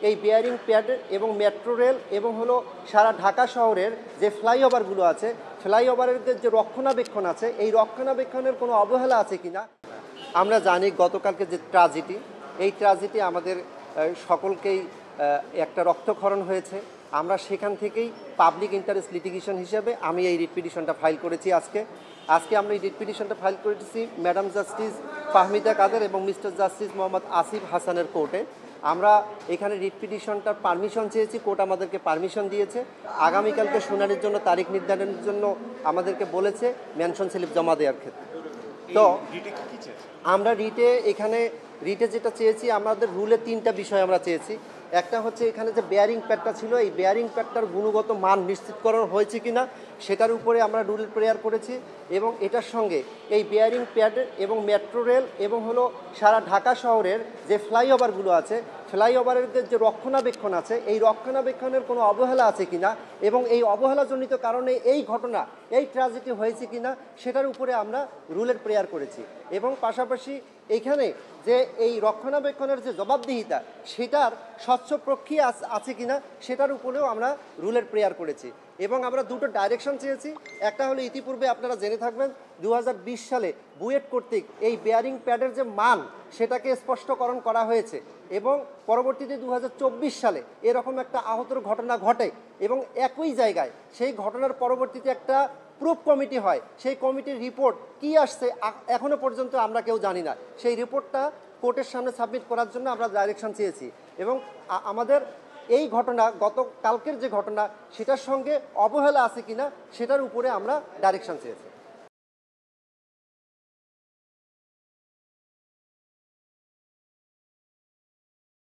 এই bearing pad এবং metro rail এবং হলো সারা ঢাকা শহরের যে ফ্লাইওভারগুলো আছে, ফ্লাইওভারের যে রক্ষণাবেক্ষণ আছে, এই রক্ষণাবেক্ষণের কোনো অবহেলা আছে কিনা। আমরা জানি গতকালকে যে ট্র্যাজেডি, এই ট্র্যাজেডি আমাদের সকলকেই একটা রক্তক্ষরণ হয়েছে। আমরা সেখান থেকেই পাবলিক ইন্টারেস্ট লিটিগেশন হিসেবে আমি এই রিট পিটিশনটা ফাইল করেছি। আজকে আমরা এই রিট পিটিশনটা ফাইল করেছি ম্যাডাম জাস্টিস ফাহমিদা কাদের এবং মিস্টার জাস্টিস মোহাম্মদ আসিফ হাসানের কোর্টে। আমরা এখানে রিট পিটিশনটার পারমিশন চেয়েছি, কোর্ট আমাদেরকে পারমিশন দিয়েছে। আগামীকালকে শুনানির জন্য তারিখ নির্ধারণের জন্য আমাদেরকে বলেছে মেনশন স্লিপ জমা দেওয়ার ক্ষেত্রে। তো আমরা রিটে যেটা চেয়েছি, আমাদের রুলে 3টা বিষয় আমরা চেয়েছি। একটা হচ্ছে এখানে যে বেয়ারিং প্যাডটা ছিল, এই বেয়ারিং প্যাডটার গুণগত মান নিশ্চিতকরণ হয়েছে কিনা সেটার উপরে আমরা রুল প্রেয়ার করেছি। এবং এটার সঙ্গে এই বেয়ারিং প্যাড এবং মেট্রো রেল এবং হলো সারা ঢাকা শহরের যে ফ্লাইওভারগুলো আছে, ফ্লাইওভারের যে রক্ষণাবেক্ষণ আছে, এই রক্ষণাবেক্ষণের কোনো অবহেলা আছে কিনা এবং এই অবহেলাজনিত কারণে এই ঘটনা, এই ট্র্যাজেডি হয়েছে কিনা সেটার উপরে আমরা রুলের প্রেয়ার করেছি। এবং পাশাপাশি এইখানে যে এই রক্ষণাবেক্ষণের যে জবাবদিহিতা, সেটার স্বচ্ছ প্রক্রিয়া আছে কিনা সেটার উপরেও আমরা রুলের প্রেয়ার করেছি। এবং আমরা দুটো ডাইরেকশন চেয়েছি। একটা হলো, ইতিপূর্বে আপনারা জেনে থাকবেন 2020 সালে বুয়েট কর্তৃক এই বেয়ারিং প্যাডের যে মান সেটাকে স্পষ্টকরণ করা হয়েছে এবং পরবর্তীতে 2024 সালে এরকম একটা আহতর ঘটনা ঘটে এবং একই জায়গায় সেই ঘটনার পরবর্তীতে একটা প্রুফ কমিটি হয়। সেই কমিটির রিপোর্ট কি আসছে এখনো পর্যন্ত আমরা কেউ জানি না। সেই রিপোর্টটা কোর্টের সামনে সাবমিট করার জন্য আমরা ডাইরেকশন চেয়েছি। এবং আমাদের এই ঘটনা, গতকালকের যে ঘটনা, সেটার সঙ্গে অবহেলা আছে কিনা সেটার উপরে আমরা ডাইরেকশন চেয়েছি।